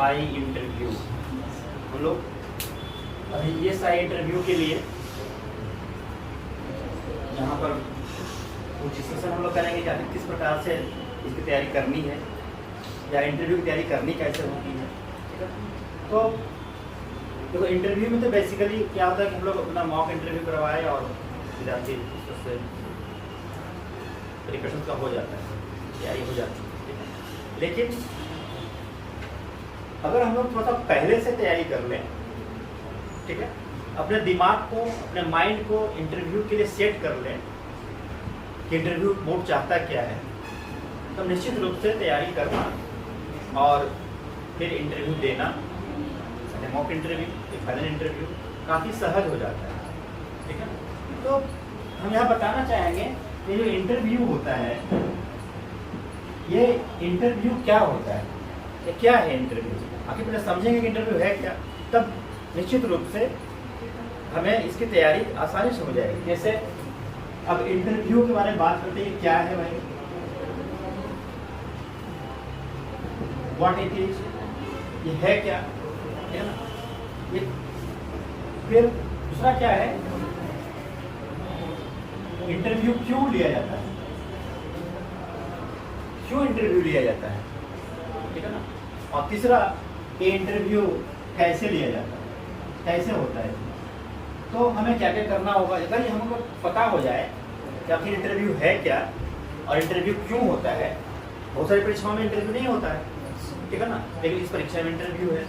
I interview. हम लोग अभी ESI इंटरव्यू के लिए यहाँ पर कुछ डिस्कशन हम लोग करेंगे कि आखिर किस प्रकार से इसकी तैयारी करनी है या इंटरव्यू की तैयारी करनी कैसे होती है। ठीक है, तो देखो इंटरव्यू में तो बेसिकली क्या होता है कि हम लोग अपना मॉक इंटरव्यू करवाए और फिर आपकी उससे प्रिपरेशन का हो जाता है, तैयारी हो जाती है। ठीक है, लेकिन अगर हम लोग थोड़ा सा पहले से तैयारी कर लें, ठीक है, अपने दिमाग को, अपने माइंड को इंटरव्यू के लिए सेट कर लें कि इंटरव्यू बोर्ड चाहता क्या है, तो निश्चित रूप से तैयारी करना और फिर इंटरव्यू देना, मॉक इंटरव्यू, फाइनल इंटरव्यू काफ़ी सहज हो जाता है। ठीक है, तो हम यहाँ बताना चाहेंगे कि जो इंटरव्यू होता है, ये इंटरव्यू क्या होता है, ये क्या है इंटरव्यू, आखिर पहले समझेंगे कि इंटरव्यू है क्या, तब निश्चित रूप से हमें इसकी तैयारी आसानी से हो जाएगी। जैसे अब इंटरव्यू के बारे में बात करते हैं, क्या है भाई, व्हाट इट इज, ये है क्या, है ना, ये फिर दूसरा क्या है, इंटरव्यू क्यों लिया जाता है, क्यों इंटरव्यू लिया जाता है, ठीक है ना, और तीसरा ये इंटरव्यू कैसे लिया जाता है, कैसे होता है। तो हमें क्या क्या करना होगा, अगर ये हमको पता हो जाए कि आखिर इंटरव्यू है क्या और इंटरव्यू क्यों होता है। बहुत सारी परीक्षाओं में इंटरव्यू नहीं होता है, ठीक है ना, लेकिन इस परीक्षा में इंटरव्यू है,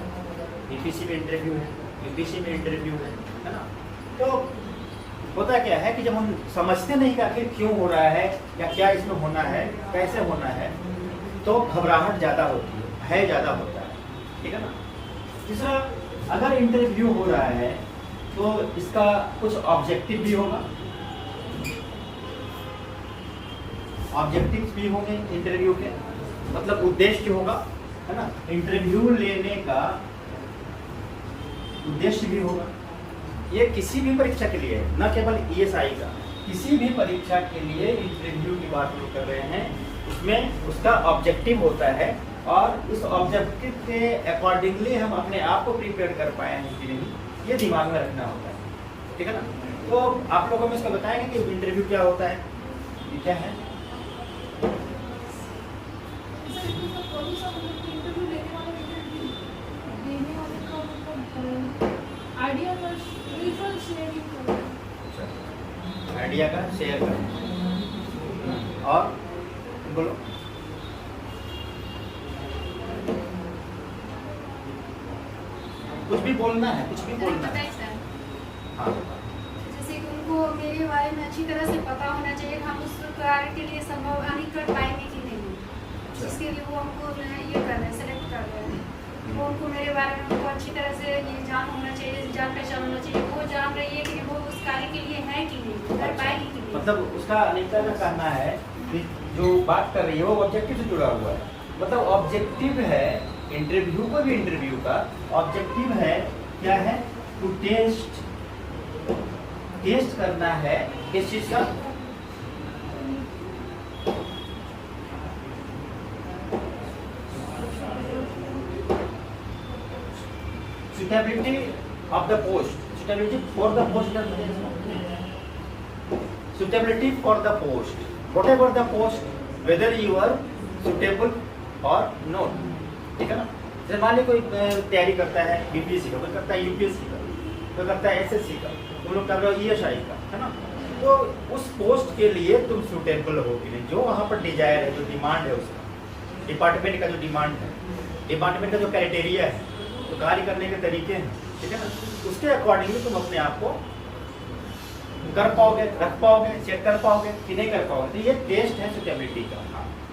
EPC में इंटरव्यू है, UPC में इंटरव्यू है ना। तो होता क्या है कि जब हम समझते नहीं कि आखिर क्यों हो रहा है या क्या इसमें होना है, कैसे होना है, तो घबराहट ज़्यादा होती है, भय ज़्यादा होता है, ठीक है ना। तीसरा, अगर इंटरव्यू हो रहा है तो इसका कुछ ऑब्जेक्टिव भी होगा, ऑब्जेक्टिव्स भी होंगे इंटरव्यू के, मतलब उद्देश्य होगा, है ना, इंटरव्यू लेने का उद्देश्य भी होगा। ये किसी भी परीक्षा के लिए, न केवल ESI का, किसी भी परीक्षा के लिए इंटरव्यू की बात हम कर रहे हैं, उसमें उसका ऑब्जेक्टिव होता है और उस ऑब्जेक्टिव के अकॉर्डिंगली हम अपने आप को प्रिपेयर कर पाए हैं कि नहीं, ये दिमाग में रखना होता है, ठीक है ना। तो आप लोगों में इसका बताएंगे कि इंटरव्यू क्या होता है, ये क्या है। आइडिया का शेयर करना और बोलो, कुछ भी बोलना है, कुछ भी बोलना है। हाँ, जैसे कि उनको मेरे बारे में अच्छी तरह से पता होना चाहिए कि हम उस कार्य के लिए संभव हानि कर पाएंगे कि नहीं, जिसके लिए वो हमको ये कर रहे हैं, सेलेक्ट कर रहे हैं। वो उनको मेरे बारे में उनको अच्छी तरह से ये जान होना चाहिए, जान पहचान होना चाहिए, वो जान रही है कि वो उस कार्य के लिए है कि नहीं, कर पाएगी कि नहीं। मतलब उसका अनिता का कहना है कि जो बात कर रही है वो ऑब्जेक्टिव से जुड़ा हुआ है, मतलब ऑब्जेक्टिव है इंटरव्यू, को भी इंटरव्यू का ऑब्जेक्टिव है क्या है, टू टेस्ट, टेस्ट करना है किस चीज का, suitability of the post, suitability for the post, suitability for the post, whatever the post, whether you are suitable or not, ठीक है ना। जैसे मान ली कोई तैयारी करता है BPSC का, कोई करता है UPSC का, कोई करता है SSC का, तुम लोग कर रहे हो ESI का, है ना। तो उस पोस्ट के लिए तुम सुटेबल हो कि नहीं, जो वहाँ पर डिजायर है, जो डिमांड है, उसका डिपार्टमेंट का जो डिमांड है, डिपार्टमेंट का जो क्राइटेरिया है, तो कार्य करने के तरीके हैं, ठीक है ना, उसके अकॉर्डिंगली तुम अपने आप को कर पाओगे, रख पाओगे, चेक कर पाओगे कि नहीं कर पाओगे। तो ये टेस्ट है सुटेबिलिटी का,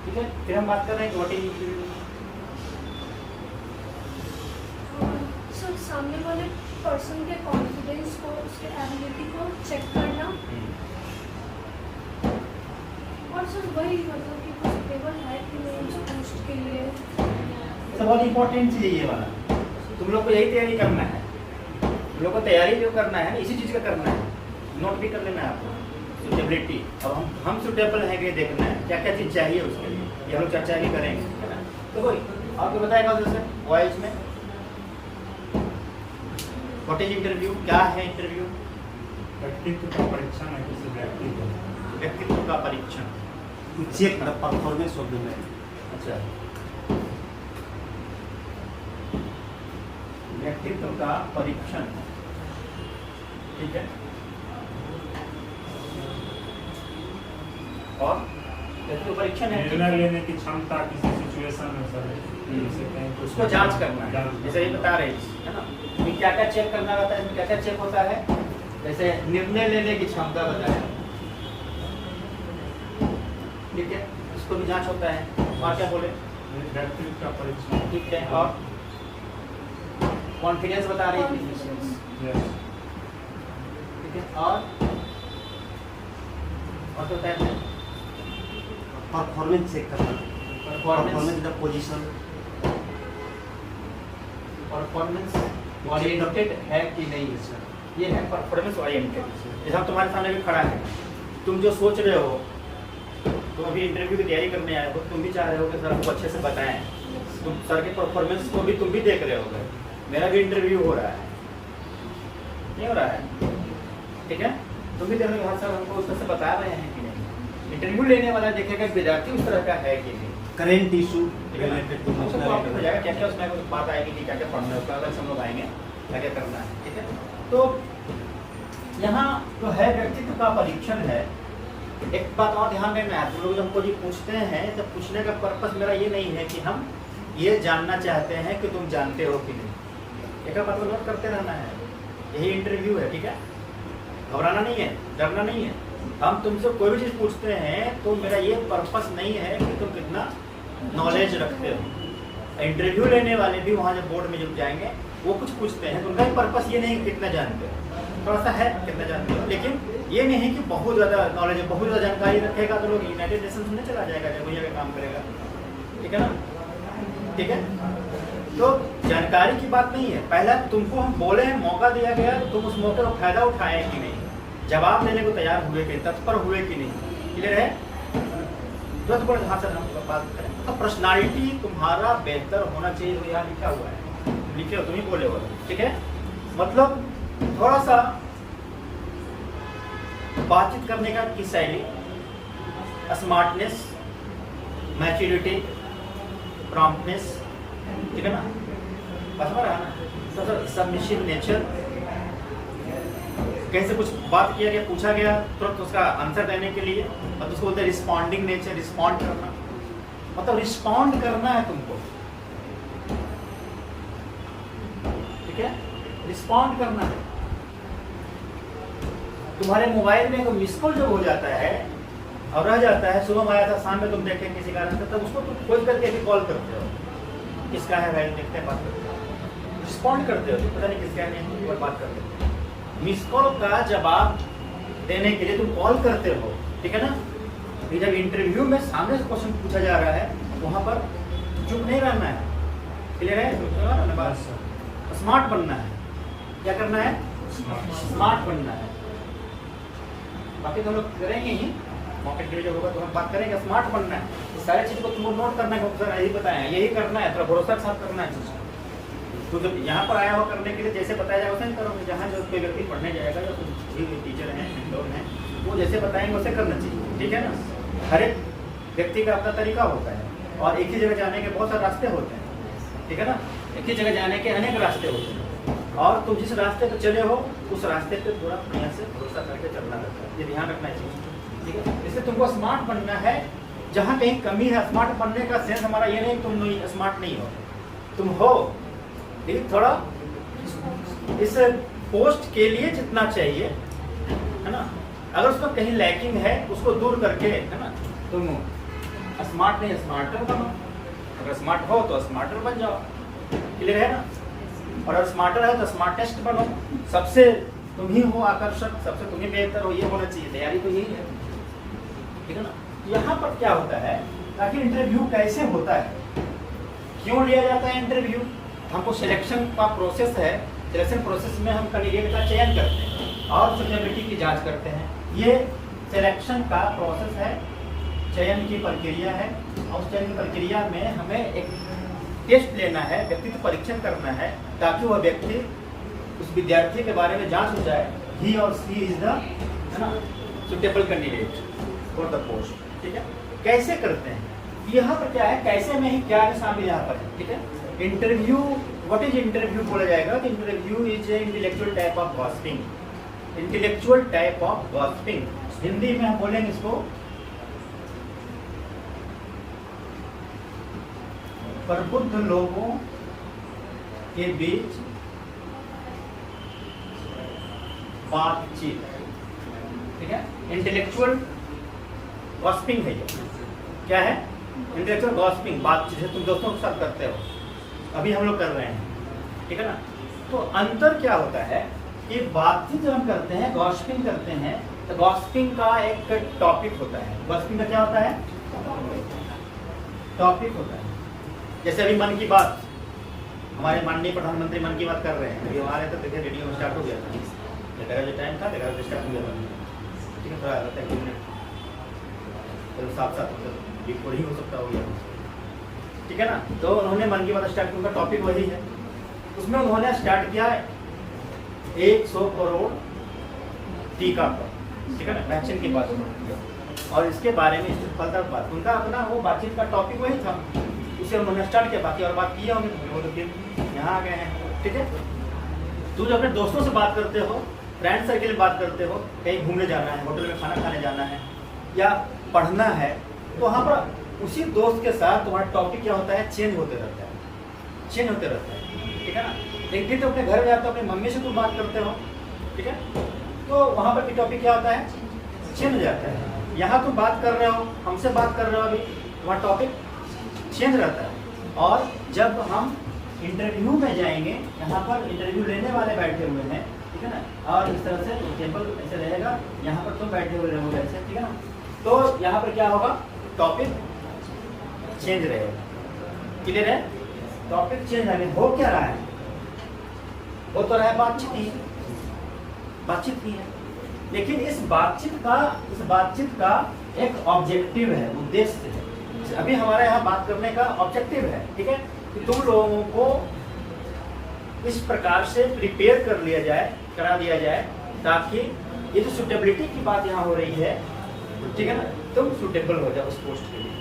ठीक है। फिर हम बात कर रहे हैं व्हाट इज इंटरव्यू। सामने वाले पर्सन के कॉन्फिडेंस को, उसके एबिलिटी को चेक करना, और सर वही मतलब कि कुछ टेबल है कि नहीं उस पोस्ट के लिए। तो बहुत इंपॉर्टेंट चीज़ है ये वाला, तुम लोग को यही तैयारी करना है, तुम लोग को तैयारी जो करना है इसी चीज़ का करना है, नोट भी कर लेना है आपको। सुटेबिलिटी, अब हम सुटेबल हैं कि देखना है क्या क्या चीज़ चाहिए उसके लिए, ये हम लोग चर्चा भी करेंगे, है ना। तो कोई आपको बताएगा जैसे वॉइस में व्हाट इज इंटरव्यू, क्या है इंटरव्यू? व्यक्तित्व का परीक्षण है किसी व्यक्ति का। व्यक्तित्व का परीक्षण। To check the performance of the man. अच्छा, व्यक्तित्व का परीक्षण, ठीक है। और व्यक्तित्व परीक्षण है निर्णय लेने की क्षमता किसी सिचुएशन में सर, जैसे कहीं कुछ उसको जांच करना है, जांच जैसे ये बता रहे हैं, है ना, कि क्या क्या चेक करना होता है, इसमें क्या क्या चेक होता है, जैसे निर्णय लेने की क्षमता बताया, ठीक है, इसको भी जांच होता है। और क्या बोले? व्यक्तित्व का परीक्षण। ठीक है। और कॉन्फिडेंस बता रही थी, Yes. ठीक है। और क्या होता है? Performance check करना. Performance in the position. Performance oriented है कि नहीं है सर, ये है परफॉर्मेंस ओरिएंटेड। जैसे हम तुम्हारे सामने भी खड़ा है, तुम जो सोच रहे हो, तुम अभी इंटरव्यू की तैयारी करने आए हो, तुम भी चाह रहे हो कि सर हमको अच्छे से बताएं, तुम सर के परफॉर्मेंस को भी तुम भी देख रहे होगे। मेरा भी इंटरव्यू हो रहा है, नहीं हो रहा है, ठीक है, तुम भी देख रहे हो हाँ सर हमको उस तरह से बता रहे हैं कि नहीं। इंटरव्यू लेने वाला देखेगा विद्यार्थी उस तरह का है कि नहीं। Current issue ठीक है ना? related to उसको national टॉपिक हो जाएगा, क्या क्या उसमें कुछ बात आएगी कि क्या क्या पढ़ना है, उसका अलग से हम लोग आएंगे, क्या क्या करना है, ठीक है। तो यहाँ जो है व्यक्तित्व का परीक्षण है। एक बात और ध्यान देना है, तुम लोग जब हमको जी पूछते हैं तो पूछने का पर्पस मेरा ये नहीं है कि हम ये जानना चाहते हैं कि तुम जानते हो कि नहीं। एक बात को नोट करते रहना है, यही इंटरव्यू है, ठीक है, घबराना नहीं है, डरना नहीं है। हम तुमसे कोई भी चीज़ पूछते हैं तो मेरा ये पर्पस नहीं है कि तुम कितना नॉलेज रखते हो। इंटरव्यू लेने वाले भी वहाँ जब बोर्ड में जब जाएंगे वो कुछ पूछते हैं तो उनका भी पर्पस ये नहीं कि कितना जानते हो, थोड़ा सा है कितना जानते हो, लेकिन ये नहीं है कि बहुत ज़्यादा नॉलेज है, बहुत ज़्यादा जानकारी रखेगा तो लोग यूनाइटेड नेशंस में चला जाएगा जब भैया का काम करेगा, ठीक है ना, ठीक है। तो जानकारी की बात नहीं है, पहला तुमको हम बोले हैं, मौका दिया गया तो तुम उस मौके का फायदा उठाए कि नहीं, जवाब देने को तैयार हुए कि तत्पर हुए कि नहीं, क्लियर है। तुरंत बोले हाँ सर हम बात करें, तो पर्सनालिटी तुम्हारा बेहतर होना चाहिए, तो यहाँ लिखा हुआ है, लिखे हो तुम ही बोले हो, ठीक है। मतलब थोड़ा सा बातचीत करने का की शैली, स्मार्टनेस, मैच्योरिटी, प्रॉम्प्टनेस, ठीक है ना, बस रहा ना, तो सबमिसिव नेचर, कैसे कुछ बात किया गया, पूछा गया तुरंत उसका आंसर देने के लिए, और उसको बोलते हैं रिस्पॉन्डिंग नेचर, रिस्पॉन्ड करना, मतलब रिस्पॉन्ड करना है तुमको, ठीक है, रिस्पॉन्ड करना है। तुम्हारे मोबाइल में कोई मिस कॉल जब हो जाता है और रह जाता है, सुबह में आया था, शाम में तुम देखे किसी कारण से, तब उसको तुम खोज करके भी कॉल करते हो, किसका है भाई, देखते हैं, बात करते हो, रिस्पॉन्ड करते हो, पता नहीं किसका है, नहीं बात करते हो। मिस कॉल का जवाब देने के लिए तुम कॉल करते हो, ठीक है ना। जब इंटरव्यू में सामने से क्वेश्चन पूछा जा रहा है वहाँ पर चुप नहीं रहना है, क्लियर है, स्मार्ट बनना है, क्या करना है, स्मार्ट बनना है। बाकी तो हम लोग करेंगे ही, मॉक इंटरव्यू जब होगा तो हम बात करेंगे, स्मार्ट बनना है, तो सारी चीज़ को तुमको नोट करना है, सर यही बताया यही करना है, थोड़ा भरोसा के साथ करना है चीज़। तो जब यहाँ पर आया हो करने के लिए जैसे बताया जाएगा वैसे करोगे, जहाँ जो कोई व्यक्ति पढ़ने जाएगा या कोई टीचर हैं, लोग हैं, वो जैसे बताएंगे वैसे करना चाहिए, ठीक है ना। हर एक व्यक्ति का अपना तरीका होता है, और एक ही जगह जाने के बहुत सारे रास्ते होते हैं, ठीक है ना, एक ही जगह जाने के अनेक रास्ते होते हैं, और तुम जिस रास्ते पर चले हो उस रास्ते पे थोड़ा बढ़िया से भरोसा करके चलना रहता है, ये ध्यान रखना चाहिए, ठीक है। इससे तुमको स्मार्ट बनना है, जहाँ कहीं कमी है, स्मार्ट बनने का सेंस हमारा ये नहीं तुम स्मार्ट नहीं हो, तुम हो, लेकिन थोड़ा इस पोस्ट के लिए जितना चाहिए, है ना, अगर उसमें कहीं लैकिंग है उसको दूर करके, है ना, तुम स्मार्ट नहीं स्मार्टर बनो, अगर स्मार्ट हो तो स्मार्टर बन जाओ, क्लियर है ना। और अगर स्मार्टर है तो स्मार्टेस्ट बनो, सबसे तुम ही हो आकर्षक, सबसे तुम ही बेहतर हो, ये होना चाहिए, तैयारी तो यही है, ठीक है ना। यहाँ पर क्या होता है, ताकि इंटरव्यू कैसे होता है, क्यों लिया जाता है इंटरव्यू, हमको सिलेक्शन का प्रोसेस है, सिलेक्शन प्रोसेस में हम कैंडिडेट का चयन करते हैं और सुटेबिलिटी की जांच करते हैं, ये सिलेक्शन का प्रोसेस है, चयन की प्रक्रिया है, और उस चयन की प्रक्रिया में हमें एक टेस्ट लेना है, व्यक्तित्व परीक्षण करना है, ताकि वह व्यक्ति उस विद्यार्थी के बारे में जांच हो जाए, ही और सी इज द, है ना, suitable candidate for the post, ठीक है। कैसे करते हैं, यहाँ पर क्या है, कैसे में ही क्या शामिल यहाँ पर है, ठीक है। इंटरव्यू, व्हाट इज इंटरव्यू बोला जाएगा, तो interview is intellectual type of gossiping, intellectual type of gossiping, Hindi में हम बोलेंगे इसको प्रबुद्ध लोगों के बीच बातचीत, ठीक है। इंटेलेक्चुअल गॉसिपिंग है ये, क्या है, इंटेलेक्चुअल गॉसिपिंग, बातचीत है, तुम दोस्तों के साथ करते हो, अभी हम लोग कर रहे हैं, ठीक है ना। तो अंतर क्या होता है कि बातचीत जब हम करते हैं, गॉसिपिंग करते हैं, तो गॉसिपिंग का एक टॉपिक होता है, गॉसिपिंग का क्या होता है, टॉपिक होता है। जैसे अभी मन की बात, हमारे माननीय प्रधानमंत्री मन की बात कर रहे हैं, अभी हमारे तो देखिए रेडियो में स्टार्ट हो गया था, देखा जो टाइम था, देखा जो स्टार्ट हो गया था, ठीक है, थोड़ा रहता है 2 मिनट, तो साथ साथ मतलब बिल्कुल ही हो सकता हो गया, ठीक है ना। तो उन्होंने मन की बात स्टार्ट, उनका टॉपिक वही है, उसमें उन्होंने स्टार्ट किया 100 करोड़ टीका पर, ठीक है ना, वैक्सीन की बात, और इसके बारे में फलदार बात, उनका अपना वो बातचीत का टॉपिक वही था, उसे उन्होंने स्टार्ट किया, बाकी और बात किया होंगे, वो तो फिर यहाँ आ गए हैं, ठीक है। तू जो अपने दोस्तों से बात करते हो, फ्रेंड सर्किल में बात करते हो, कहीं घूमने जाना है, होटल में खाना खाने जाना है या पढ़ना है, तो वहाँ पर उसी दोस्त के साथ तुम्हारा टॉपिक क्या होता है, चेंज होते रहता है, चेंज होते रहता है, ठीक है ना। एक दिन तो अपने घर जाते हो, अपनी मम्मी से तुम बात करते हो, ठीक है, तो वहाँ पर भी टॉपिक क्या होता है, चेंज हो जाता है। यहाँ तुम बात कर रहे हो, हमसे बात कर रहे हो, अभी तुम्हारा टॉपिक चेंज रहता है। और जब हम इंटरव्यू में जाएंगे, यहाँ पर इंटरव्यू लेने वाले बैठे हुए हैं, ठीक है ना, और इस तरह से टेबल ऐसे रहेगा, यहाँ पर तुम बैठे हुए रहोगे ऐसे, ठीक है ना, तो यहाँ पर क्या होगा, टॉपिक चेंज रहेगा, क्लियर है, टॉपिक चेंज आगे हो क्या रहा है, वो तो रहा है बातचीत ही, बातचीत ही है, लेकिन इस बातचीत का एक ऑब्जेक्टिव है, उद्देश्य है। अभी हमारे यहाँ बात करने का ऑब्जेक्टिव है, ठीक है, कि तुम लोगों को इस प्रकार से प्रिपेयर करा दिया जाए ताकि ये जो सुटेबिलिटी की बात यहाँ हो रही है, ठीक है ना, तुम सुटेबल हो जाओ उस पोस्ट के लिए,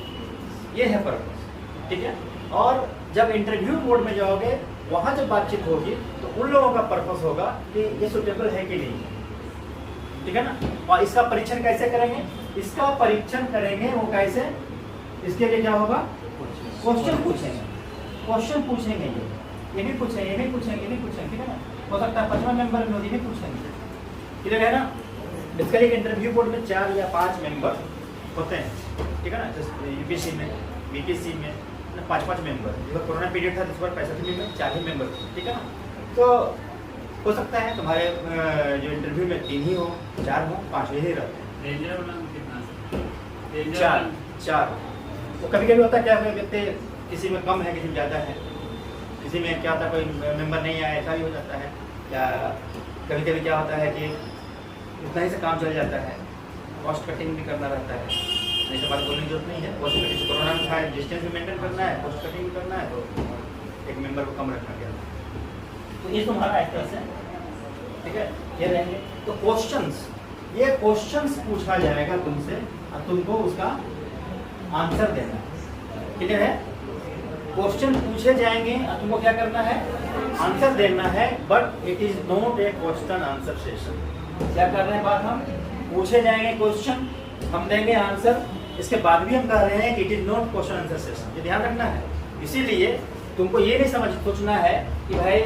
ये है पर्पस, ठीक है। और जब इंटरव्यू मोड में जाओगे, वहाँ जब बातचीत होगी तो उन लोगों का पर्पस होगा कि ये सुटेबल है कि नहीं, ठीक है ना। और इसका परीक्षण कैसे करेंगे, इसका परीक्षण करेंगे वो कैसे, इसके लिए क्या होगा, क्वेश्चन पूछेंगे, क्वेश्चन पूछेंगे, ये भी पूछेंगे, ये भी पूछेंगे, ये भी पूछेंगे, ठीक है ना। हो सकता है 5वां मेंबर में भी पूछेंगे, क्लियर है ना। इसका एक इंटरव्यू बोर्ड में 4 या 5 मेंबर होते हैं, ठीक है ना, जैसे यूपीएससी में, बीपीएससी में 5-5 मेंबर, जब कोरोना पीरियड था इस बार 65 में 4 ही मेंबर, ठीक है ना। तो हो सकता है तुम्हारे जो इंटरव्यू में 3 ही हो, 4 हो, 5 ही रहते हैं, 4। तो कभी कभी होता है क्या, व्यक्ति किसी में कम है, किसी में ज़्यादा है, किसी में क्या होता है, कोई मेंबर नहीं आया, ऐसा भी हो जाता है, या कभी कभी क्या होता है कि उतना ही से काम चल जाता है, कॉस्ट कटिंग भी करना रहता है, नहीं तो बात बोलने की जरूरत नहीं है, कॉस्ट कटिंग कोरोना में था, डिस्टेंस भी मेंटेन करना है, कॉस्ट कटिंग भी करना है, तो एक मेंबर को कम रखना गया, तो ये तुम्हारा एक तरह से, ठीक है, ये रहेंगे। तो क्वेश्चंस, ये क्वेश्चंस पूछा जाएगा तुमसे और तुमको उसका आंसर देना है, क्लियर है। क्वेश्चन पूछे जाएंगे और तुमको क्या करना है, आंसर देना है, but it is not a question answer session. क्या कर रहे हैं बात, हम पूछे जाएंगे क्वेश्चन, हम देंगे आंसर, इसके बाद भी हम कह रहे हैं कि it is not question answer session, ये ध्यान रखना है। इसीलिए तुमको ये नहीं सोचना है कि भाई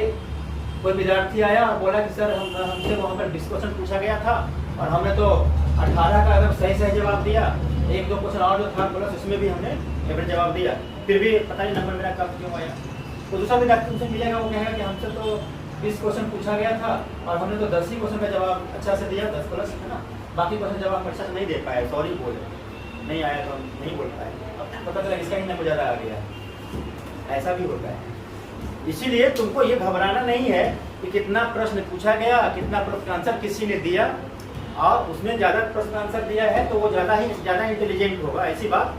कोई विद्यार्थी आया और बोला कि सर हमसे वहाँ पर डिस्कशन पूछा गया था और हमने तो 18 का अगर सही जवाब दिया, 1-2 क्वेश्चन और जो था बोला उसमें भी हमने एवरेज जवाब दिया, फिर भी पता नहीं नंबर मेरा कम क्यों आया। तो दूसरा विद्यार्थी तुमसे मिलेगा, वो कहेगा कि हमसे तो 20 क्वेश्चन पूछा गया था और हमने तो 10 ही क्वेश्चन का जवाब अच्छा से दिया, 10 प्लस, है ना, बाकी क्वेश्चन जवाब अच्छा से नहीं दे पाए, सॉरी बोले, नहीं आया तो हम नहीं बोल पाए, अब पता चला इसका ही नंबर ज़्यादा आ गया, ऐसा भी होता है। इसीलिए तुमको ये घबराना नहीं है कि कितना प्रश्न पूछा गया, कितना प्रश्न आंसर किसी ने दिया और उसने ज़्यादा प्रश्न आंसर दिया है तो वो ज़्यादा इंटेलिजेंट होगा, ऐसी बात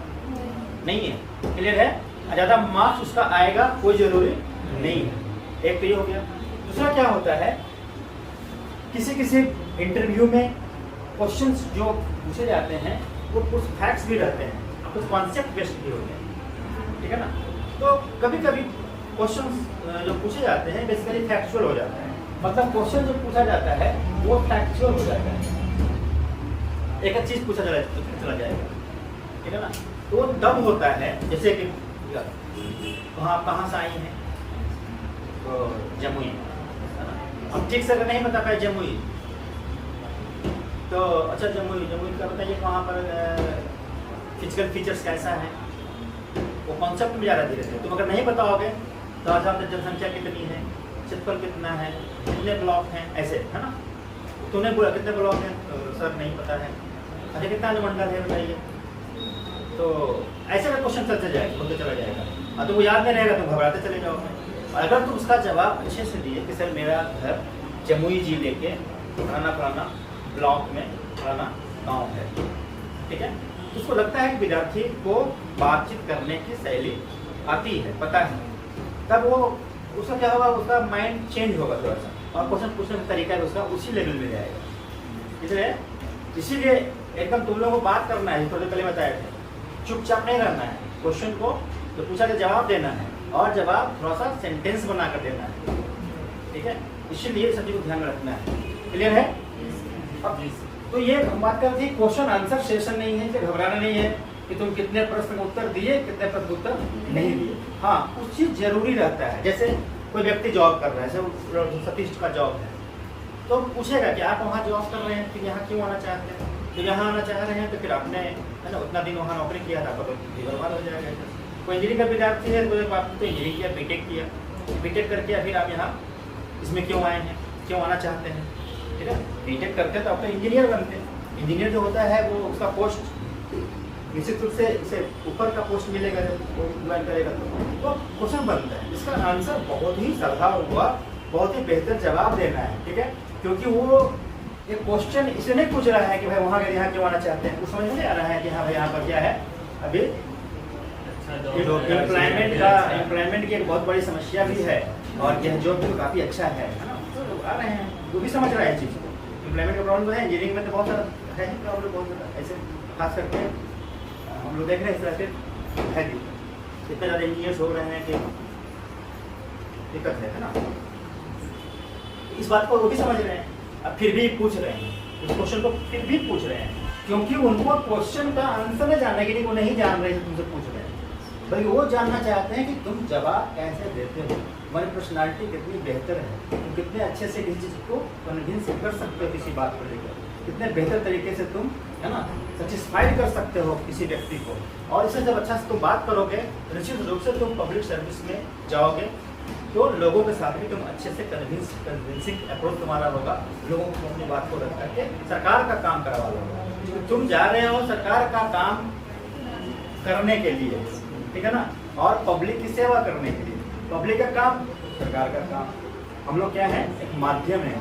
नहीं है, क्लियर है। ज़्यादा मार्क्स उसका आएगा कोई ज़रूरी नहीं है, एक तो ये हो गया। दूसरा क्या होता है किसी किसी इंटरव्यू में क्वेश्चंस जो पूछे जाते हैं वो कुछ फैक्ट्स भी रहते हैं, कुछ कॉन्सेप्ट बेस्ड भी होते हैं, ठीक है ना। तो कभी कभी क्वेश्चंस जो पूछे जाते हैं बेसिकली फैक्चुअल हो जाता है, मतलब क्वेश्चन जो पूछा जाता है वो फैक्चुअल हो जाता है, एक चीज पूछा चला जाएगा, ठीक है ना। तो वो तब होता है जैसे कि वहाँ कहाँ से आई हैं, तो जमुई, है ना। अब ठीक से अगर नहीं बता पाए जमुई तो अच्छा जमुई का बताइए वहाँ पर फिजिकल फीचर्स कैसा है, वो कॉन्सेप्ट में ज़्यादा धीरे धीरे। तुम अगर नहीं बताओगे तो अच्छा जनसंख्या कितनी है, क्षेत्रफल कितना है, कितने ब्लॉक हैं, ऐसे, है ना। तूने बोला कितने ब्लॉक हैं, तो सर नहीं पता है, अच्छा कितना अनुमंडल है बताइए, तो ऐसे का क्वेश्चन चलते जाएगा, होते चला जाएगा, और तुमको याद नहीं रहेगा, तुम घबराते चले जाओगे। और अगर तुम उसका जवाब अच्छे से दिए कि सर मेरा घर जमुई जिले के फलाना ब्लॉक में फलाना गाँव है, ठीक है, तो उसको लगता है कि विद्यार्थी को बातचीत करने की शैली आती है, पता है, तब वो उसका क्या होगा, उसका माइंड चेंज होगा थोड़ा सा, और क्वेश्चन पूछने का तरीका भी उसका उसी लेवल में जाएगा। इसीलिए एकदम तुम लोगों को बात करना है, थोड़े पहले बताए थे, चुपचाप नहीं रहना है, क्वेश्चन को जो पूछा के जवाब देना है, और जवाब थोड़ा सा सेंटेंस बना कर देना है, ठीक है। इसीलिए सभी को ध्यान रखना है, क्लियर है। अब तो ये हम बात करते हैं क्वेश्चन आंसर सेशन नहीं है, कि घबराना नहीं है कि तुम कितने प्रश्न का उत्तर दिए, कितने प्रश्न उत्तर नहीं दिए। हाँ, कुछ चीज जरूरी रहता है, जैसे कोई व्यक्ति जॉब कर रहा है, जैसे सतीश का जॉब है, तो पूछेगा कि आप वहाँ जॉब कर रहे हैं, फिर यहाँ क्यों आना चाहते हैं, तो यहाँ आना चाह रहे हैं तो फिर आपने, है ना, उतना दिन वहाँ नौकरी किया था, तो बर्बाद हो जाएगा। कोई इंजीनियरिंग का विद्यार्थी है तो आपने तो इंजीनियरिंग किया, बीटेक करके फिर आप यहाँ इसमें क्यों आए हैं, क्यों आना चाहते हैं, ठीक है। बीटेक करते तो आप तो इंजीनियर बनते हैं, इंजीनियर जो होता है वो उसका पोस्ट निश्चित रूप से इसे ऊपर का पोस्ट मिलेगा जब वो ज्वाइन करेगा, तो क्वेश्चन बनता है, इसका आंसर बहुत ही साधा हुआ, बहुत ही बेहतर जवाब देना है, ठीक है। क्योंकि वो एक क्वेश्चन इसे नहीं पूछ रहा है कि भाई वहाँ गए यहाँ क्यों आना चाहते हैं, वो समझ में नहीं आ रहा है कि हाँ भाई यहाँ पर क्या है। अभी एम्प्लॉयमेंट की एक बहुत बड़ी समस्या भी है, और यह जॉब भी काफ़ी अच्छा है ना, तो आ रहे हैं, वो भी समझ रहा है चीज़ को। एम्प्लॉयमेंट का प्रॉब्लम है, इंजीनियरिंग में तो बहुत सारा है प्रॉब्लम, बहुत ज़्यादा ऐसे खास करके हम लोग देख रहे हैं, इस तरह से है इतने ज़्यादा इंजीनियर्स हो रहे हैं कि दिक्कत है ना। इस बात को वो भी समझ रहे हैं, अब फिर भी पूछ रहे हैं, इस क्वेश्चन को फिर भी पूछ रहे हैं, क्योंकि उनको क्वेश्चन का आंसर नहीं जानने के लिए वो नहीं जान रहे तुमसे पूछ रहे हैं, बल्कि वो जानना चाहते हैं कि तुम जवाब कैसे देते हो, तुम्हारी पर्सनालिटी कितनी बेहतर है, तुम कितने अच्छे से किसी चीज़ को कन्विंस कर सकते हो किसी बात को लेकर, कितने बेहतर तरीके से तुम, है ना, सेटिस्फाइड कर सकते हो किसी व्यक्ति को। और इससे जब अच्छा से तुम बात करोगे, निश्चित रूप से तुम पब्लिक सर्विस में जाओगे, तो लोगों के साथ भी तुम अच्छे से कन्विंसिंग अप्रोच तुम्हारा होगा, लोगों को अपनी बात को रख करके सरकार का काम करवा लो। तुम जा रहे हो सरकार का काम करने के लिए, ठीक है ना, और पब्लिक की सेवा करने के लिए। पब्लिक का काम, सरकार का काम, हम लोग क्या है, एक माध्यम है,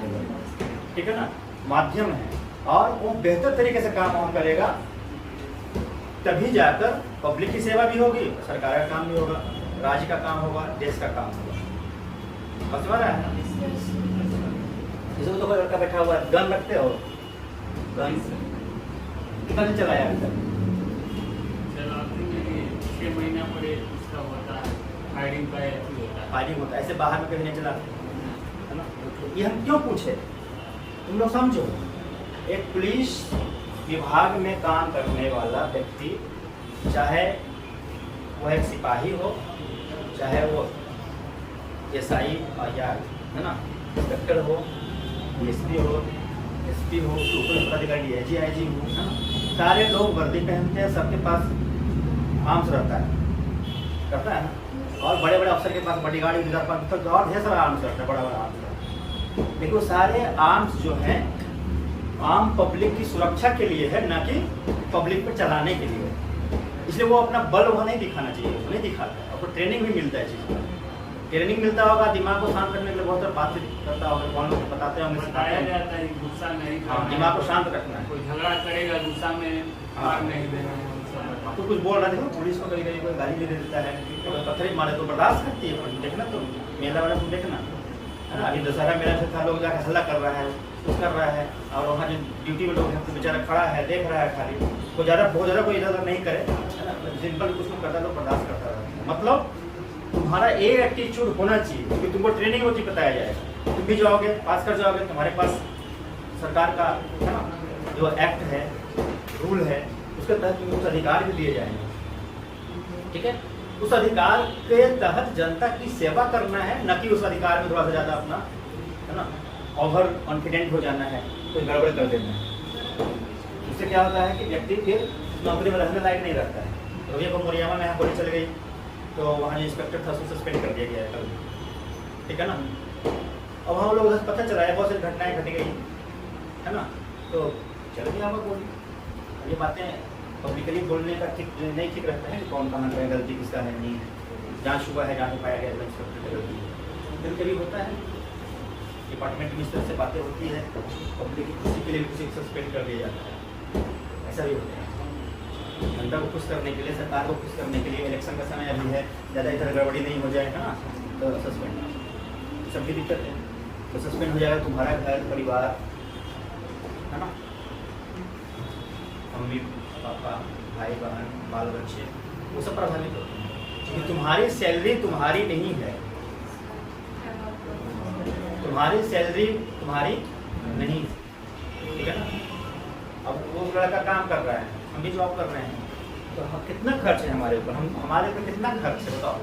ठीक है ना, माध्यम है, और वो बेहतर तरीके से काम ऑन करेगा, तभी जाकर पब्लिक की सेवा भी होगी, सरकार का काम भी होगा, राज्य का काम होगा, देश का काम होगा। समझ रहा है ना। इसमें तो कोई लड़का बैठा हुआ है, गन रखते हो, गन कितना दिन चलाया अभी तक? चलाते हैं 6 महीना पर उसका होता है, फायरिंग का होता है, फायरिंग होता है, ऐसे बाहर में कहीं नहीं चलाते, है ना। ये हम क्यों पूछे, तुम लोग समझो, एक पुलिस विभाग में काम करने वाला व्यक्ति, चाहे वो एक सिपाही हो, चाहे वो SI या, है ना, इंस्पेक्टर हो, DSP हो, SP हो, सुपर अधिकारी DIG IG हो, है ना, सारे लोग वर्दी पहनते हैं, सबके पास आर्म्स रहता है ना, और बड़े बड़े अफसर के पास बॉडीगार्ड तो और ढेर सारा आर्म्स रहता है, बड़ा बड़ा आर्म्स रहता है। लेकिन वो सारे आर्म्स जो हैं आम पब्लिक की सुरक्षा के लिए है, ना कि पब्लिक पर चलाने के लिए। इसलिए वो अपना बल वहाँ नहीं दिखाना चाहिए, वो नहीं दिखाता है, आपको ट्रेनिंग भी मिलता है, चीज़ का ट्रेनिंग मिलता होगा, दिमाग को शांत करने के लिए बहुत सारा बातचीत करता होगा, कौन लोग बताते होंगे, बताया जाता है गुस्सा नहीं हाँ, दिमाग को शांत रखना है, कोई झगड़ा करेगा गुस्सा में मार नहीं देना है, तो कुछ बोल रहा देखो, पुलिस को कभी कभी कोई गाली भी दे देता है, तो पत्थर ही मारे तो बर्दाश्त करती है, देखना तो मेला वाला तुम देखना, है ना। अभी दशहरा मेला से था, लोग जाकर हल्ला कर रहा है, कुछ कर रहा है, और वहाँ जो ड्यूटी में लोग हैं तो बेचारा खड़ा है, देख रहा है खाली, बहुत ज़्यादा कोई इधर उधर नहीं करे, है ना। सिंपल कुछ लोग करता है, लोग बर्दाश्त करता है। मतलब तुम्हारा एक एटीट्यूड होना चाहिए, क्योंकि तुमको ट्रेनिंग होती बताया जाएगा, तुम भी जाओगे, पास कर जाओगे, तुम्हारे पास सरकार का, है ना, जो एक्ट है, रूल है, उसके तहत तुमको कुछ अधिकार भी दिए जाएंगे, ठीक है। उस अधिकार के तहत जनता की सेवा करना है, न कि उस अधिकार में थोड़ा सा ज़्यादा अपना, है ना, ओवर कॉन्फिडेंट हो जाना है, कोई गड़बड़ कर देना है। उससे क्या होता है कि व्यक्ति फिर नौकरी में रहने लायक नहीं रहता है। रोहिया को मोरियामा में यहाँ गोली चल गई, तो वहाँ जो इंस्पेक्टर था उसको सस्पेंड कर दिया गया है कल, ठीक है ना। अब हम लोग उधर पता चला है बहुत सारी घटनाएं घट गई, है ना, तो चल गया हमें गोली। ये बातें पब्लिकली बोलने का ठीक नहीं ठीक रहता है कि कौन कहाँ का गलती किसका है, नहीं है। जांच हुआ है, जांच पाया गया इंस्पेक्टर की गलती है, कभी कभी होता है डिपार्टमेंट में इस तरह से बातें होती है, पब्लिक किसी के लिए किसी को सस्पेंड कर दिया जाता है, ऐसा भी होता है। जनता को खुश करने के लिए, सरकार को खुश करने के लिए, इलेक्शन का समय अभी है, ज़्यादा इधर गड़बड़ी नहीं हो जाए, है ना, तो सस्पेंड सबकी दिक्कत है, तो सस्पेंड हो जाएगा तुम्हारा घर परिवार, है ना, मम्मी पापा भाई बहन बाल बच्चे, वो सब प्रभावित होते हैं, क्योंकि तुम्हारी सैलरी तुम्हारी नहीं है, तुम्हारी सैलरी तुम्हारी नहीं, ठीक है ना। अब वो लड़का काम कर रहा है, हम भी जॉब कर रहे हैं, तो हम कितना खर्च है हमारे ऊपर, हमारे ऊपर कितना खर्च है बताओ।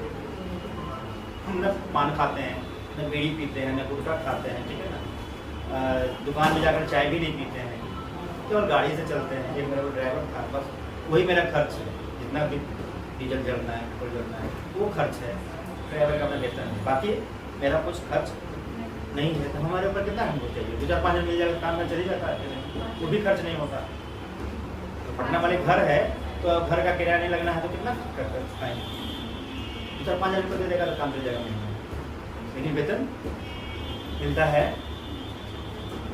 हम न पान खाते हैं, न बीड़ी पीते हैं, न गुटखा खाते हैं, ठीक है ना, दुकान में जाकर चाय भी नहीं पीते हैं, केवल गाड़ी से चलते हैं। एक मेरा ड्राइवर था, बस वही मेरा खर्च है, जितना भी डीजल जलना है, पेट्रोल जलना है, वो खर्च है, ड्राइवर का मैं वेतन है, बाकी मेरा कुछ खर्च नहीं है। तो हमारे ऊपर कितना हमको चाहिए, 2-4-5 मिल जाएगा, काम में चली जाता है, वो भी खर्च नहीं होता। तो पटना वाले घर है, तो घर का किराया नहीं लगना है, तो कितना खर्च पाएंगे, 2-4-5 हज़ार रुपये दे देगा तो काम चल जाएगा महीने, लेकिन वेतन मिलता है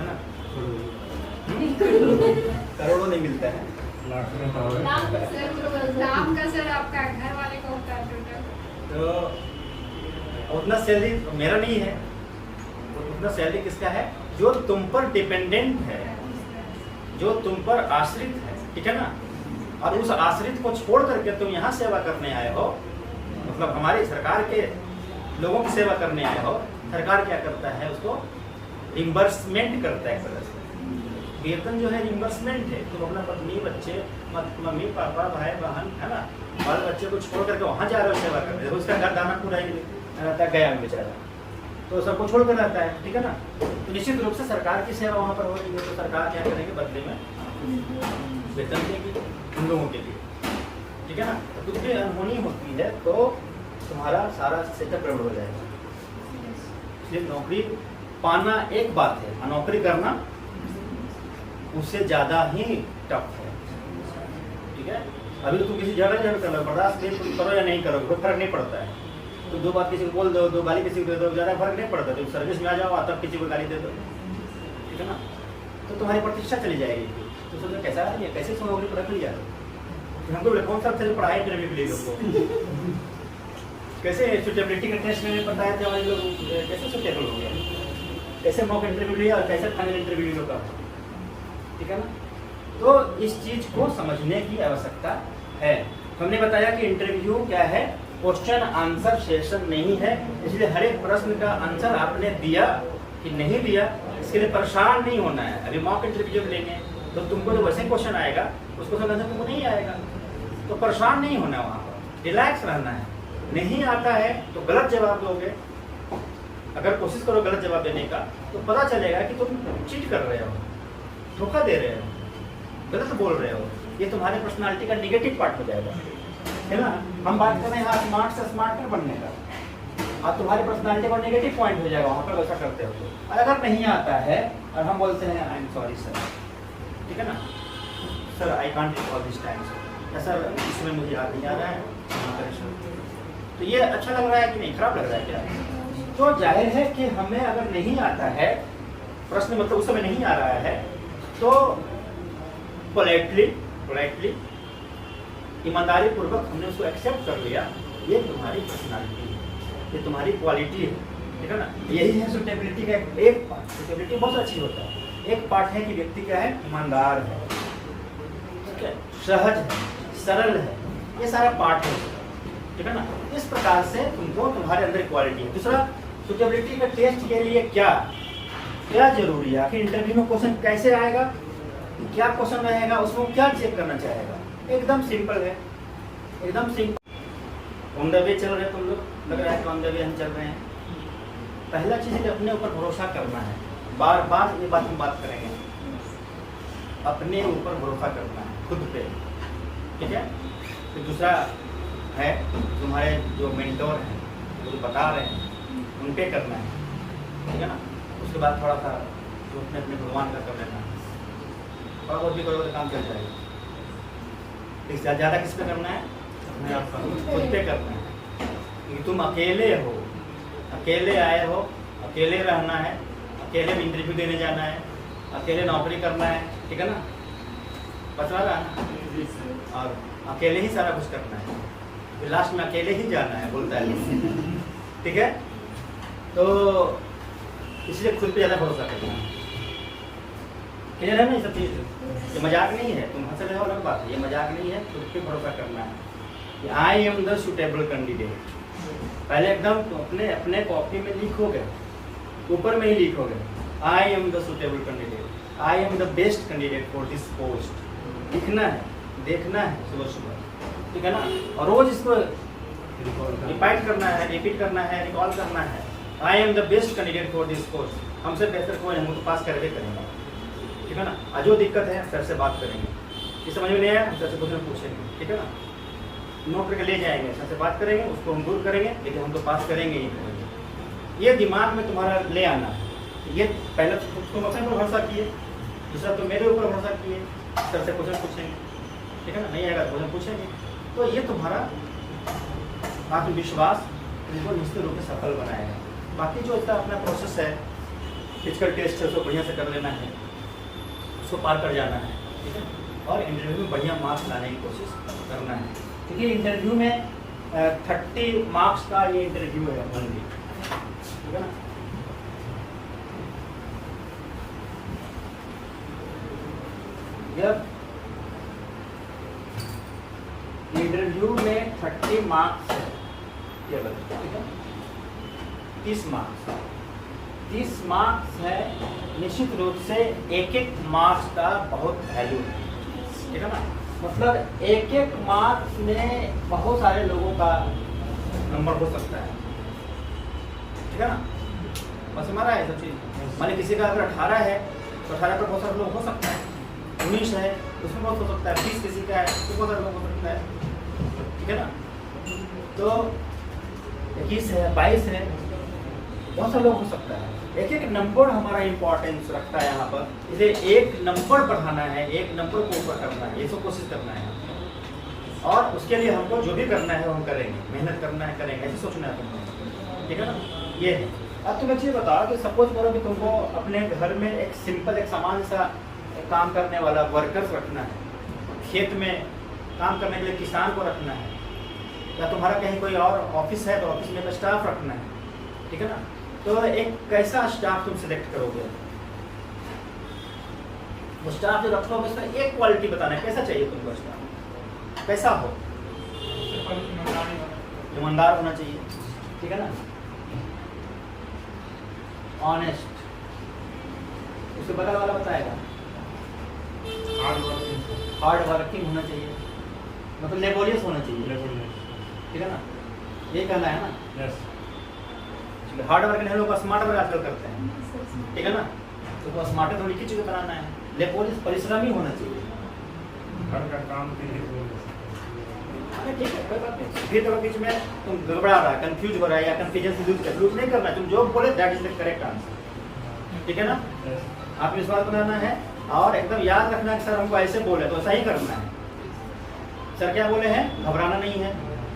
ना, करोड़ों नहीं मिलता है। नाम का सर आपका घर वाले का होता है टोटल, तो उतना सैलरी मेरा नहीं है, उतना सैलरी किसका है, जो तुम पर डिपेंडेंट है, जो तुम पर आश्रित है, ठीक है ना। और उस आश्रित को छोड़ करके तुम यहाँ सेवा करने आए हो, मतलब हमारी सरकार के लोगों की सेवा करने आए हो। सरकार क्या करता है, उसको रिम्बर्समेंट करता है एक तरह से। वेतन जो है रिम्बर्समेंट है, तुम अपना पत्नी बच्चे मम्मी पापा भाई बहन, है ना, बाल बच्चे को छोड़ करके वहाँ जा रहे हो सेवा करने, उसका घर दाना पूरा रहता है गया में बेचारा, तो सबको छोड़ कर रहता है, ठीक है ना। तो निश्चित रूप से सरकार की सेवा वहाँ पर हो रही है, तो सरकार क्या करेंगे, बदले में वेतन देगी उन लोगों के लिए, ठीक है ना। तो कुछ भी अनहोनी होती है तो तुम्हारा सारा सेटअप गड़बड़ हो जाएगा। इसलिए नौकरी पाना एक बात है, और नौकरी करना उससे ज़्यादा ही टफ है, ठीक है। अभी तो तुम किसी जगह कर लो, बर्दाश्त करो या नहीं करो, कोई फर्क नहीं पड़ता है। तो दो बात किसी को बोल दो, दो गाली किसी को दे दो, ज़्यादा फर्क नहीं पड़ता। तुम सर्विस में आ जाओ, तब किसी को गाली दे दो, ठीक है ना, तो तुम्हारी प्रतिष्ठा चली जाएगी। तो सोचो कैसा है, कैसे इसको नौकरी पर रख लिया, हमको कौन सा पढ़ाई इंटरव्यू के लिए लोग कैसे सुटेबिलिटी का टेस्ट में बताया था हमारे लोग, कैसे सुटेबल हो गया, कैसे मॉक इंटरव्यू लिया और कैसे फाइनल इंटरव्यू लिया का, ठीक है ना। तो इस चीज़ को समझने की आवश्यकता है। हमने बताया कि इंटरव्यू क्या है, क्वेश्चन आंसर सेशन नहीं है, इसलिए हर एक प्रश्न का आंसर आपने दिया कि नहीं दिया, इसके लिए परेशान नहीं होना है। अभी मॉक इंटरव्यू लेंगे तो तुमको जो वैसे क्वेश्चन आएगा उसको समझना तुमको नहीं आएगा, तो परेशान नहीं होना, वहाँ पर रिलैक्स रहना है। नहीं आता है तो गलत जवाब दोगे, अगर कोशिश करो गलत जवाब देने का तो पता चलेगा कि तुम चीट कर रहे हो, धोखा दे रहे हो, गलत बोल रहे हो, ये तुम्हारे पर्सनालिटी का निगेटिव पार्ट हो जाएगा, है ना। हम बात कर रहे हैं स्मार्ट से स्मार्टर बनने का, और तुम्हारी पर्सनालिटी का नेगेटिव पॉइंट हो जाएगा वहाँ पर वैसा करते हो तो। और अगर नहीं आता है और हम बोलते हैं आई एम सॉरी सर, ठीक है ना, sir I can't recall this time sir, इसमें मुझे याद नहीं आ रहा है, तो ये अच्छा लग रहा है कि नहीं, खराब लग रहा है क्या। तो जाहिर है कि हमें अगर नहीं आता है प्रश्न, मतलब उस समय नहीं आ रहा है, तो पोलाइटली ईमानदारी पूर्वक हमने उसको एक्सेप्ट कर लिया, ये तुम्हारी पर्सनालिटी है, ये तुम्हारी क्वालिटी है, ठीक है ना। यही है सुटेबिलिटी का एक पार्ट। सुटेबिलिटी बहुत अच्छी होता है। एक पार्ट है कि व्यक्ति क्या है, ईमानदार है, ठीक है, सहज है, सरल है, ये सारा पार्ट है, ठीक है ना। इस प्रकार से तुमको तुम्हारे अंदर क्वालिटी है। दूसरा, सुटेबिलिटी का टेस्ट के लिए क्या क्या जरूरी है, आखिर इंटरव्यू में क्वेश्चन कैसे आएगा, क्या क्वेश्चन रहेगा, उसमें क्या चेक करना चाहेगा। एकदम सिंपल है, एकदम सिंपल। ऑन द वे चल रहे तुम लोग, लग रहा है कि ऑन द वे हम चल रहे हैं। पहला चीज़ है कि अपने ऊपर भरोसा करना है। बार बार ये बात हम बात करेंगे, अपने ऊपर भरोसा करना है, खुद पे, ठीक है। फिर दूसरा है तुम्हारे जो मेंटोर हैं, जो बता रहे हैं, उन पे करना है, ठीक है ना। उसके बाद थोड़ा सा जो अपने अपने भगवान का कर लेना है, थोड़ा बहुत भी करोगे तो काम चल जाएगा। इससे ज़्यादा किस पे करना है, अपने आप का, खुद पे करना है। क्योंकि तुम अकेले हो, अकेले आए हो, अकेले रहना है, अकेले में इंटरव्यू देने जाना है, अकेले नौकरी करना है, ठीक है ना, बचवा रहा है, और अकेले ही सारा कुछ करना है, फिर लास्ट में अकेले ही जाना है, बोलता है, ठीक है। तो इसलिए खुद पे ज़्यादा भरोसा करना है। क्लियर है ना ये सब चीज़? ये मजाक नहीं है, तुम हंस रहे हो अलग बात है, ये मजाक नहीं है। खुद पे भरोसा करना है कि I am the suitable candidate. पहले एकदम तो अपने अपने कॉपी में लिखोगे, ऊपर में ही लिखोगे, I am the suitable candidate, I am the best candidate for this post. लिखना है, देखना है सुबह सुबह, ठीक है ना। और रोज इसको रिपीट करना है, रिकॉल करना है। I am the best candidate for this post. हमसे बेहतर कोई हम तो पास करके करेंगे, ठीक है ना। और जो दिक्कत है सर से बात करेंगे, ये समझ में नहीं आया हम सर से क्वेश्चन पूछेंगे, ठीक है ना। नोट करके ले जाएंगे, सर से बात करेंगे, उसको हम दूर करेंगे, लेकिन हम तो पास करेंगे ही करेंगे। ये दिमाग में तुम्हारा ले आना है। ये पहले तुम अपने ऊपर भरोसा किए, दूसरा तुम मेरे ऊपर भरोसा किए, सर से क्वेश्चन पूछेंगे, ठीक है ना। नहीं आएगा तो क्वेश्चन पूछेंगे। तो ये तुम्हारा आत्मविश्वास तुमको निश्चित रूप से सफल बनाएगा। बाकी जो इसका अपना प्रोसेस है, फिजिकल टेस्ट है, उसको बढ़िया से कर लेना है, उसको पार कर जाना है, ठीक है। और इंटरव्यू में बढ़िया मार्क्स लाने की कोशिश करना है, क्योंकि इंटरव्यू में 30 मार्क्स का ये इंटरव्यू है ओनली, ठीक है ना। जब इंटरव्यू में 30 मार्क्स है केवल, ठीक है, 30 मार्क्स है, निश्चित रूप से एक एक मार्क्स का बहुत वैल्यू है, ठीक है ना। मतलब एक एक मार्क्स में बहुत सारे लोगों का नंबर हो सकता है, ठीक है ना। बस हमारा है सब चीज़। मान लीजिए किसी का अगर 18 है तो 18 पर बहुत सारे लोग हो सकता है, 19 है उसमें बहुत हो सकता है, 20 किसी का है तो बहुत सारे लोग हो सकता है, ठीक है ना। तो 21 है, 22 है, बहुत सारे लोग हो सकता है। एक एक नंबर हमारा इम्पोर्टेंस रखता है यहाँ पर, इसे एक नंबर बढ़ाना है, एक नंबर को ऊपर करना है, ये सब कोशिश करना है। और उसके लिए हमको जो भी करना है वो हम करेंगे, मेहनत करना है, करेंगे, ऐसे सोचना है तुमको, ठीक है ना। ये है। अब तुम एक चीज़ बताओ कि सपोज करो कि तुमको अपने घर में एक सिंपल एक सामान्य सा काम करने वाला वर्कर्स रखना है, खेत में काम करने के लिए किसान को रखना है, या तुम्हारा कहीं कोई और ऑफिस है तो ऑफिस में स्टाफ रखना है, ठीक है ना। तो एक कैसा स्टाफ तुम सिलेक्ट करोगे? वो स्टाफ जो रखोगे उसका एक क्वालिटी बताना है, कैसा चाहिए तुमको स्टाफ, कैसा हो, ईमानदार होना चाहिए, ठीक है ना, ऑनेस्ट, उससे बगल वाला बताएगा हार्ड वर्किंग होना चाहिए, मतलब लेबोरियस होना चाहिए, ठीक है ना, ये कहना है ना। हार्ड वर्क नहीं लोग स्मार्ट वर्क आजकल करते हैं, ठीक है ना। तो स्मार्ट थोड़ी की चीज़ें बनाना है, लेबोरियस परिश्रमी होना चाहिए, घर का काम के लिए ठीक है, कोई बात नहीं। फिर तो बीच में तुम घबरा रहा है, कंफ्यूज हो रहा है, या कंफ्यूजन से लूज नहीं करना है, तुम जो बोले that is the correct answer, ठीक है ना। आप विश्वास बनाना है और एकदम याद रखना है कि सर हमको ऐसे बोले तो ऐसा ही करना है। सर क्या बोले हैं, घबराना नहीं है,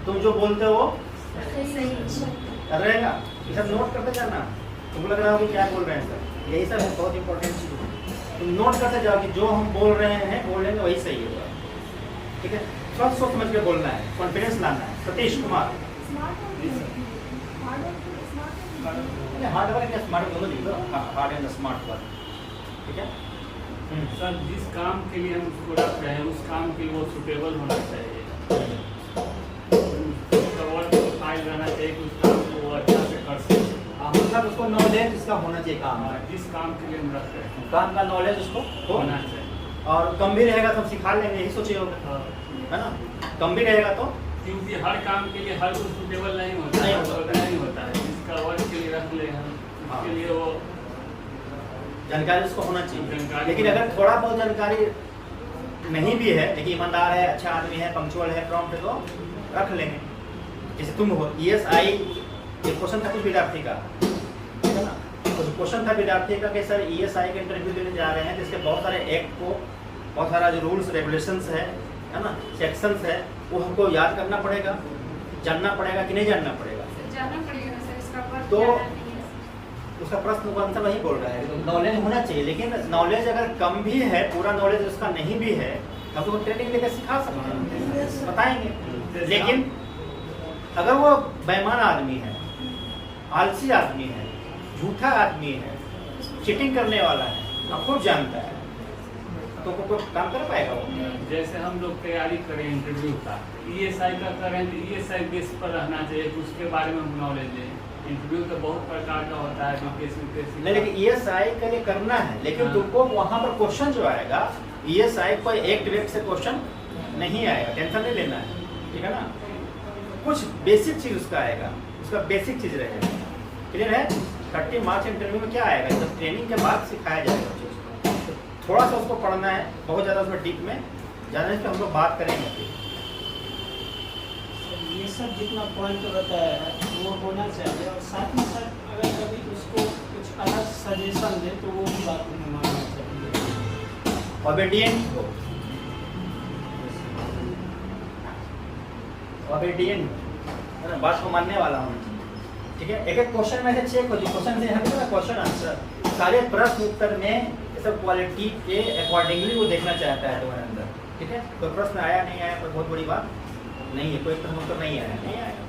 तुम जो बोलते हो कर रहेगा, ये सब नोट करते जाना। तुमको लग रहा हो कि क्या बोल रहे हैं सर, यही सब है बहुत इंपॉर्टेंट चीज़। तुम नोट करते जाओ कि जो हम बोल रहे हैं बोलेंगे वही सही होगा, ठीक है। सोच सोच समझ के बोलना है, कॉन्फिडेंस लाना है। सतीश कुमार, हार्ड वर्क या स्मार्ट दोनों लिख दो, हार्ड एंड स्मार्ट वर्क, ठीक है। सर जिस काम के लिए हम उसको रख रहे हैं उस काम के लिए वो सुटेबल होना चाहिए, उसका वर्क प्रोफाइल रहना चाहिए कि उस काम को वो अच्छा से कर सके। मतलब उसको नॉलेज इसका होना चाहिए काम हाँ, का, जिस काम के लिए हम रख रहे हैं काम का नॉलेज उसको होना चाहिए। और कम भी रहेगा तो हम सिखा लेंगे, यही सोचे होगा, हाँ, है ना। कम भी रहेगा तो क्योंकि हर काम के लिए हर कोई सुटेबल नहीं होता है, नहीं होता है। जिसका वर्क के लिए रख ले हम हाँ। उसके लिए वो जानकारी उसको होना चाहिए। जानकारी लेकिन होना अगर थोड़ा बहुत जानकारी नहीं भी है, लेकिन ईमानदार है, अच्छा आदमी है, पंक्चुअल है, प्रॉम्प्ट है, तो रख लेंगे। जैसे तुम हो ESI, ये क्वेश्चन था कुछ विद्यार्थी का, ठीक है ना। तो क्वेश्चन था विद्यार्थी का कि सर ESI का इंटरव्यू देने जा रहे हैं, तो इसके बहुत सारे एक्ट को, बहुत सारा जो रूल्स रेगुलेशंस है ना, सेक्शंस है, वो हमको याद करना पड़ेगा, जानना पड़ेगा कि नहीं जानना पड़ेगा। जाना पड़ेगा ना सर, इसका वर्क तो- जाना नहीं है। उसका प्रश्न का आंसर वही बोल रहा है, तो नॉलेज होना चाहिए। लेकिन नॉलेज अगर कम भी है, पूरा नॉलेज उसका नहीं भी है, हम तो ट्रेनिंग लेकर सिखा सकते हैं, बताएंगे। लेकिन अगर वो बेईमान आदमी है, आलसी आदमी है, झूठा आदमी है, चीटिंग करने वाला है, आप खुद जानता है, तो कोई काम कर पाएगा वो? जैसे हम लोग तैयारी करें इंटरव्यू का, ESI का करें तो ESI बेस पर रहना चाहिए कि उसके बारे में हम नॉलेज लें। इंटरव्यू तो बहुत प्रकार का होता है, नहीं, लेकिन ESI के लिए करना है, लेकिन हाँ। तुमको वहाँ पर क्वेश्चन जो आएगा, ESI कोई एक डायरेक्ट से क्वेश्चन नहीं आएगा, टेंशन नहीं लेना है, ठीक है ना। कुछ बेसिक चीज उसका आएगा, उसका बेसिक चीज रहेगा, क्लियर है। 30 मार्च इंटरव्यू में क्या आएगा, जब ट्रेनिंग के बाद सिखाया जाएगा चीज को, तो थोड़ा सा उसको पढ़ना है, बहुत ज़्यादा उसमें डीप में जाने से हम लोग बात करेंगे। ये सब जितना पॉइंट बताया है वो होना चाहिए, और साथ ही साथ अगर कभी उसको कुछ अलग सजेशन दे तो वो भी बात में मानना चाहिए। ओबीडिएंट हो, ओबीडिएंट है ना, बात को मानने वाला होना चाहिए, ठीक है। एक एक क्वेश्चन में से चेक होती है, क्वेश्चन से यहाँ पे ना क्वेश्चन आंसर सारे प्रश्न उत्तर में ये सब क्वालिटी के अकॉर्डिंगली वो देखना चाहता है तुम्हारे अंदर, ठीक है। कोई प्रश्न आया नहीं आया कोई बहुत बड़ी बात नहीं है, कोई प्रश्न उत्तर नहीं आया, नहीं आया।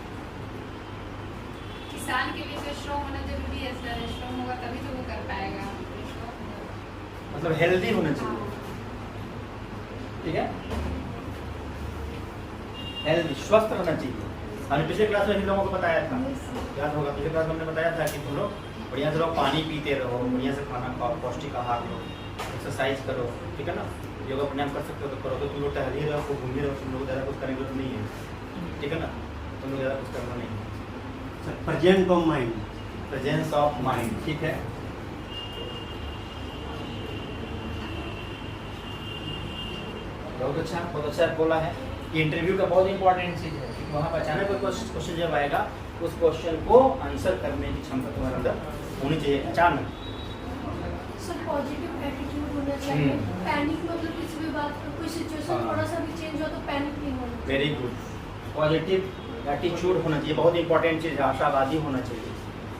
किसान के लिए तो स्ट्रॉन्ग होना जरूरी है सर, स्ट्रॉन्ग होगा तभी तो वो कर पाएगा। मतलब हेल्दी होना चाहिए, ठीक है, हेल्दी स्वस्थ रहना चाहिए। हमने पिछले क्लास में इन लोगों को बताया था, याद होगा, पिछले क्लास में हमने बताया था कि तुम लोग बढ़िया से रहो, पानी पीते रहो, बढ़िया से खाना खाओ, पौष्टिक आहार लो, एक्सरसाइज करो, ठीक है ना। योगा प्राणायाम कर सकते हो तो करो, तो तुम लोग टहल ही रहो, घूम ही रहो, तुम लोग ज़्यादा कुछ करने की जरूरत नहीं है, ठीक है ना। तुम लोग ज़्यादा कुछ करना नहीं है, present of mind, presence of mind, ठीक है। बहुत अच्छा बोला है। ये इंटरव्यू का बहुत इंपॉर्टेंट चीज़ है, क्योंकि वहाँ पर अचानक कोई क्वेश्चन जब आएगा, उस क्वेश्चन को आंसर करने की क्षमता तुम्हारे अंदर होनी चाहिए अचानक। सर पॉजिटिव एटीट्यूड होना चाहिए, पैनिक मतलब किसी भी बात पर कोई सिचुएशन हाँ। थोड़ा सा भी चेंज हो तो पैनिक नहीं होना चाहिए। वेरी गुड, पॉजिटिव एटीट्यूड होना चाहिए, बहुत इंपॉर्टेंट चीज़ है, आशावादी होना चाहिए,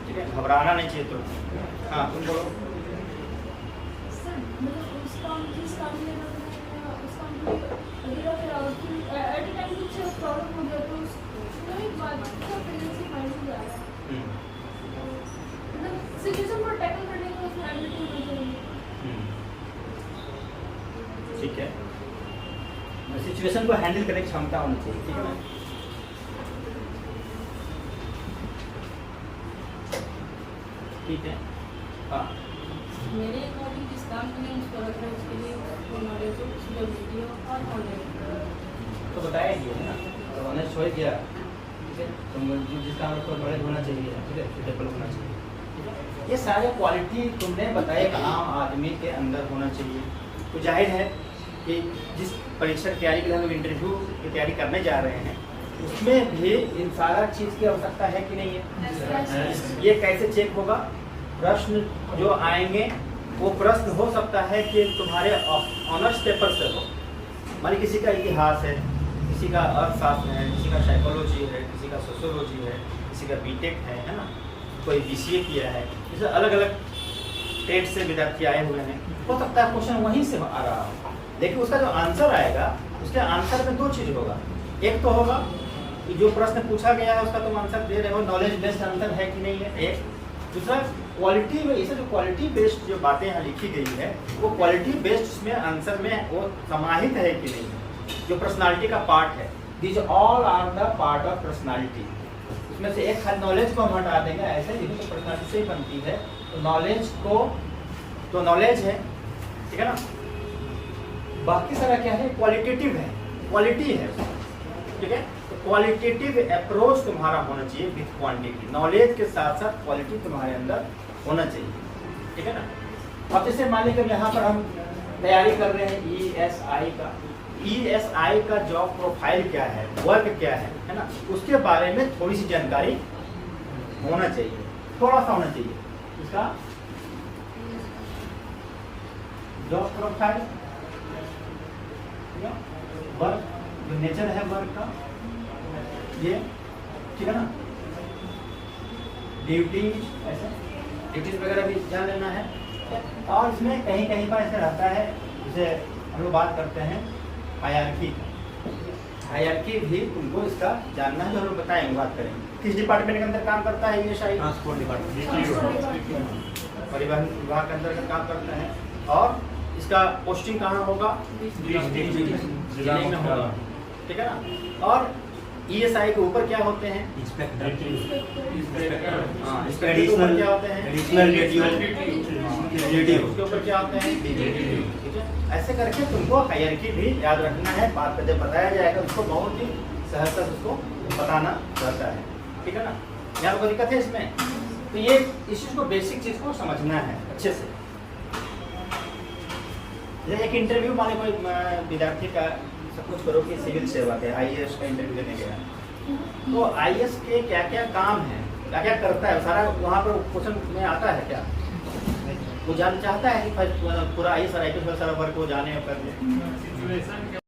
ठीक है, घबराना नहीं चाहिए। तो हाँ तुम बोलो। सर मतलब उस काम जिस काम में उस काम को अगर एट टाइम कुछ प्रॉब्लम हो गया तो उसको एक बात का पहले से माइंड में आ रहा है, मतलब सिचुएशन को टैकल करने का उसमें एबिलिटी होनी चाहिए। ठीक है, सिचुएशन को हैंडल करने की क्षमता होनी चाहिए, ठीक है ना। ठीक है, हाँ मेरे अकॉर्डिंग जिस काम के लिए मुझको रख रहे हैं उसके लिए नॉलेज हो, सुटेबिलिटी हो और ऑनलाइन तो बताया ही है ना, तो ऑनेस्ट हो गया, ठीक है। तुम जिस काम को नॉलेज होना चाहिए, ठीक है, सुटेबल होना चाहिए, ठीक है। ये सारे क्वालिटी तुमने बताया एक आम आदमी के अंदर होना चाहिए। तो जाहिर है कि जिस परीक्षा की तैयारी के लिए हम लोग इंटरव्यू की तैयारी करने जा रहे हैं, उसमें भी इन सारा चीज़ की आवश्यकता है कि नहीं है। ये कैसे चेक होगा, प्रश्न जो आएंगे वो प्रश्न हो सकता है कि तुम्हारे ऑनर्स पेपर से हो, मान किसी का इतिहास है, किसी का अर्थशास्त्र है, किसी का साइकोलॉजी है, किसी का सोशियोलॉजी है, किसी का बीटेक है ना, कोई BCA किया है, जैसे अलग अलग ट्रेड से विद्यार्थी आए हुए हैं, हो सकता है क्वेश्चन वहीं से आ रहा हो, लेकिन उसका जो आंसर आएगा उसके आंसर में दो चीज़ होगा। एक तो होगा कि जो प्रश्न पूछा गया है उसका तुम आंसर दे रहे हो, नॉलेज बेस्ड आंसर है कि नहीं है, एक। दूसरा क्वालिटी में, इसे जो क्वालिटी बेस्ड जो बातें यहाँ लिखी गई है वो क्वालिटी बेस्ड उसमें आंसर में वो समाहित है कि नहीं, जो पर्सनालिटी का पार्ट है। This all are the part of personality. उसमें से एक नॉलेज को हम हटा देंगे, ऐसे ही तो पर्सनालिटी से ही बनती है। तो नॉलेज को तो नॉलेज है, ठीक है ना। बाकी सारा क्या है, क्वालिटेटिव है, क्वालिटी है, ठीक है। तो क्वालिटेटिव अप्रोच तुम्हारा होना चाहिए विथ क्वांटिटी। नॉलेज के साथ साथ क्वालिटी तुम्हारे अंदर होना चाहिए, ठीक है ना। अब जैसे मान लीजिए यहाँ पर हम तैयारी कर रहे हैं ESI का। ESI का जॉब प्रोफाइल क्या है, वर्क क्या है ना, उसके बारे में थोड़ी सी जानकारी होना चाहिए, थोड़ा सा होना चाहिए। इसका जॉब प्रोफाइल, वर्क, जो नेचर है वर्क का, ये ठीक है ना। ड्यूटी, ऐसे ड्यूटीज वगैरह भी जान लेना है। और इसमें कहीं कहीं पर ऐसा रहता है, जैसे हम लोग बात करते हैं हायरार्की का, हायरार्की भी तुमको इसका जानना है, जो हम लोग बताएंगे, बात करेंगे। किस डिपार्टमेंट के अंदर काम करता है ये शायद ट्रांसपोर्ट डिपार्टमेंट, परिवहन विभाग के अंदर काम करता है। और इसका पोस्टिंग कहाँ होगा, जिले में होगा, ठीक है ना। और ESI के ऊपर क्या होते हैं, इंस्पेक्टर के ऊपर क्या होते हैं, उसके ऊपर क्या होते हैं, ठीक है। ऐसे करके तुमको हायरार्की भी याद रखना है। बात पर जब बताया जाएगा उसको बहुत ही सहजता से उसको बताना रहता है, ठीक है ना। यहाँ कोई दिक्कत है इसमें, तो ये इस चीज को, बेसिक चीज को समझना है अच्छे से। जैसे एक इंटरव्यू माने कोई विद्यार्थी का, सब कुछ करो कि सिविल सेवा के IAS का इंटरव्यू देने गया, तो IAS के क्या क्या काम है, क्या क्या करता है, सारा वहाँ पर क्वेश्चन में आता है क्या, वो जान चाहता है कि पूरा IAS और IPS का सारा वर्क वो जाने और कर ले। सिचुएशन